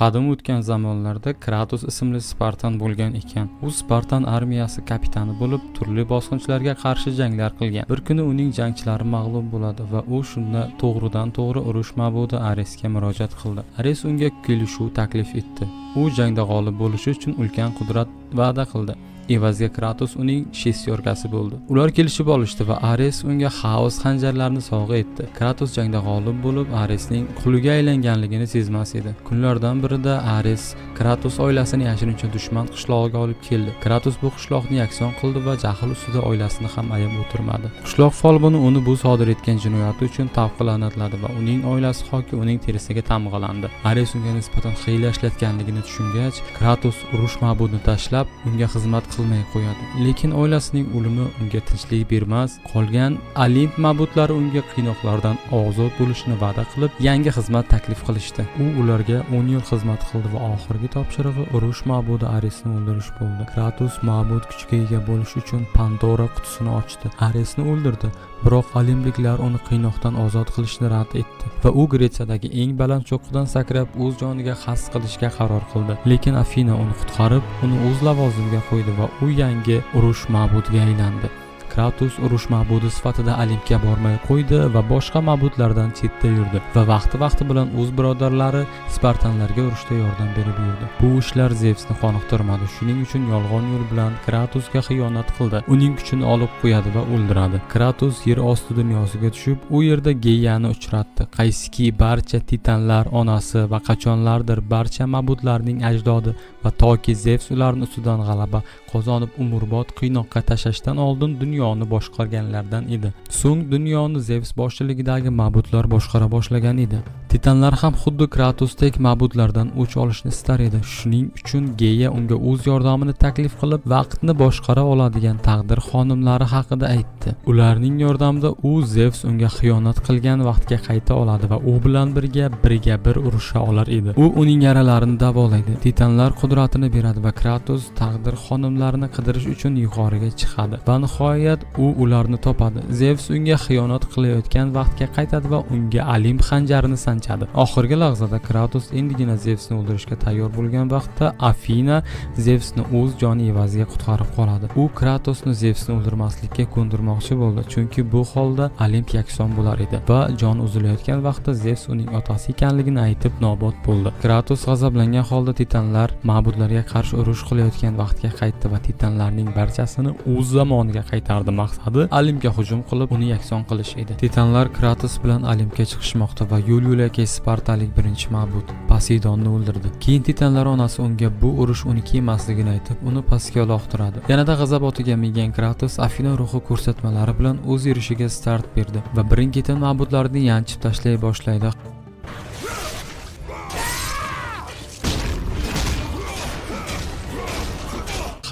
Qadim o'tgan zamonlarda Kratos ismli Spartan bo'lgan ekan. U Spartan armiyasi kapitani bo'lib, turli bosqinchilarga qarshi janglar qilgan. Bir kuni uning jangchilari mag'lub bo'ladi va u shunda to'g'ridan-to'g'ri urush ma'budi Aresga murojaat qildi. Ares unga kelishuv taklif etdi. U jangda g'olib bo'lish uchun ulkan qudrat va'da qildi. Evaziga Kratos uning shestyorkasi bo'ldi. Ular kelishib olishdi va Ares unga Xaos xanjarlarini sovg'a etdi. Kratos jangda g'olib bo'lib, Aresning quliga aylanganligini sezmas edi. Kunlardan birida Ares Kratos oilasini yashirincha dushman qishlog'iga olib keldi. Kratos bu qishloqni yakson qildi va jahl ustida oilasini ham ayab o'tirmadi. Qishloq folbini uni bu sodir etgan jinoyati uchun tavqilanatladi va uning oilasi hoki uning terisiga tamg'alandi. Ares unga nisbatan xiyla ishlatganligini tushungach, Kratos urush ma'budini tashlab, unga xizmat qilmay qo'yadi. Lekin oilasining o'limi unga tinchlik bermas. Qolgan Olimp ma'budlari unga qiynoqlardan ozod bo'lishni va'da qilib, yangi xizmat taklif qilishdi. U ularga 10 yil xizmat qildi va oxirgi topshirig'i urush ma'budi Aresni o'ldirish bo'ldi. Kratos ma'bud kuchga ega bo'lish uchun Pandora qutisini ochdi. Aresni o'ldirdi. Biroq olimpliklar uni qiynoqdan ozod qilishni rad etdi va u Gretsiyadagi eng baland cho'qqidan sakrab o'z joniga qasd qilishga qaror qildi. Lekin Afina uni qutqarib, uni o'z lavozimiga qo'ydi va u yangi urush ma'budiga aylandi. Kratos urush ma'budi sifatida Olimpga bormay qo'ydi va boshqa ma'budlardan chetda yurdi va vaqti bilan o'z birodarlari Spartanlarga urushda yordam berib yurdi. Bu ishlar Zevsni qoniqtirmadi. Shuning uchun yolg'on yo'l bilan Kratosga xiyonat qildi. Uning kuchini olib qo'yadi va o'ldiradi. Kratos yer osti dunyosiga tushib, u yerda Geyani uchratdi. Qaysiki barcha titanlar onasi va qachonlardir barcha ma'budlarning ajdodi va toki Zevs ularning ustidan g'alaba qozonib umrbod qiynoqqa tashashdan oldin dunyoni boshqarganlardan edi. So'ng dunyoni Zevs boshchiligidagi ma'budlar boshqara boshlagan edi. Titanlar ham xuddi Kratosdek ma'budlardan o'ch olishni istar edi. Shuning uchun Geya unga o'z yordamini taklif qilib, vaqtni boshqara oladigan taqdir xonimlari haqida aytdi. Ularning yordamida u Zevs unga xiyonat qilgan vaqtga qayta oladi va u bilan birga bir urusha olar edi. U uning yaralarini davolaydi. Titanlar qudratini beradi va Kratos taqdir xonimlarini qidirish uchun yuqoriga chiqadi. Va nihoyat u ularni topadi. Zevs unga xiyonat qilayotgan vaqtga qaytadi va unga Olimp xanjarini sanchadi. Oxirgi lahzada Kratos endigina Zevsni o'ldirishga tayyor bo'lgan vaqtda Afina Zevsni o'z joni evaziga qutqarib qoladi. U Kratosni Zevsni o'ldirmaslikka ko'ndirmoqchi bo'ldi, chunki bu holda Olimp yakson bo'lar edi va jon uzilayotgan vaqtda Zevs uning otasi ekanligini aytib nobod bo'ldi. Kratos g'azablangan holda titanlar ma'budlarga qarshi urush qilayotgan vaqtga qaytdi va titanlarning barchasini o'z zamoniga qaytardi. Maqsadi Olimpga hujum qilib, uni yakson qilish edi. Titanlar Kratos bilan Olimpga chiqishmoqda va yo'l-yo'lakay Spartalik birinchi ma'bud Poseydonni o'ldirdi. Keyin titanlar onasi unga bu urush uniki emasligini aytib, uni pastga uloqtiradi. Yanada g'azab otiga mingan Kratos Afina ruhi ko'rsatmalari bilan o'z yurishiga start berdi va birin-ketin ma'budlarni yanchib tashlay boshlaydi.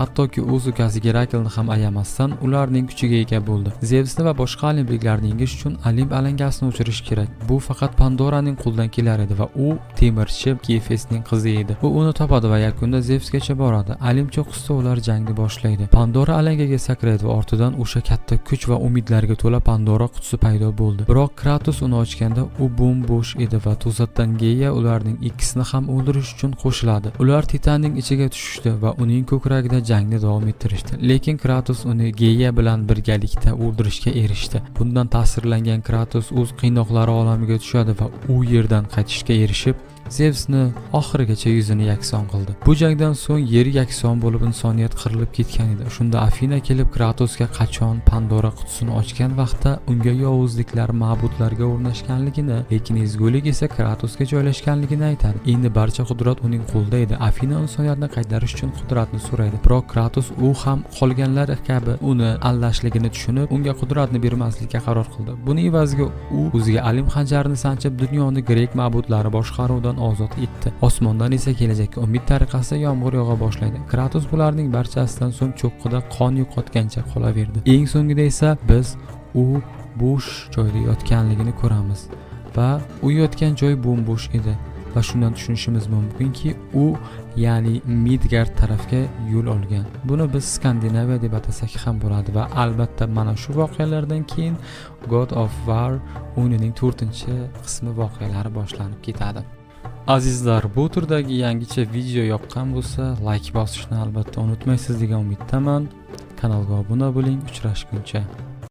Hattoki o'z ukasi Geraklni ham ayamasdan ularning kuchiga ega bo'ldi. Zevsni va boshqa olimpliklarni yengish uchun Olimp alangasini o'chirish kerak. Bu faqat Pandoraning qo'lidan kelar edi va u temirchi Kefesning qizi edi. U uni topadi va yakunda Zevsgacha boradi. Olimp cho'qqisida ular jangni boshlaydi. Pandora alangaga sakraydi va ortidan o'sha katta kuch va umidlarga to'la Pandora qutisi paydo bo'ldi. Biroq Kratos uni ochganda u bo'sh edi va to'satdan Geya ularning ikkisini ham o'ldirish uchun qo'shiladi. Ular Titanning ichiga tushishdi va uning ko'kragida jangni davom ettirishdi. Lekin Kratos uni Geya bilan birgalikda o'ldirishga erishdi. Bundan ta'sirlangan Kratos o'z qiynoqlari olamiga tushadi va u yerdan qaytishga erishib, Zevsni oxirigacha yuzini yakson qildi. Bu jangdan so'ng yer yakson bo'lib insoniyat qirilib ketgan edi. Shunda Afina kelib Kratosga qachon Pandora qutisini ochgan vaqtda unga yovuzliklar ma'budlarga o'rnashganligini, lekin ezgulik esa Kratosga joylashganligini aytadi. Endi barcha qudrat uning qo'lida edi. Afina insoniyatni qaytarish uchun qudratni so'raydi. Biroq Kratos u ham qolganlar kabi uni aldashligini tushunib, unga qudratni bermaslikka qaror qildi. Buning evaziga u o'ziga Olimp xanjarini sanchib, dunyoni grek ma'budlari boshqaruvidan ozod etdi. Osmondan esa kelajakka umid tariqasida yomg'ir yog'a boshlaydi. Kratos bularning barchasidan so'ng cho'qqida qon yo'qotgancha qolaverdi. Eng so'ngida esa biz u bo'sh joyda yotganligini ko'ramiz va u yotgan joy bo'sh edi va shundan tushunishimiz mumkinki u ya'ni Midgard tarafga yo'l olgan. Buni biz Skandinaviya deb atasak ham bo'ladi va albatta mana shu voqealardan keyin God of War o'yinining 4-qismi voqealari boshlanib ketadi. Azizlar, bu turdagi yangicha video yoqqan bo'lsa, like bosishni albatta unutmaysiz degan umiddaman. Kanalga obuna bo'ling. Uchrashguncha.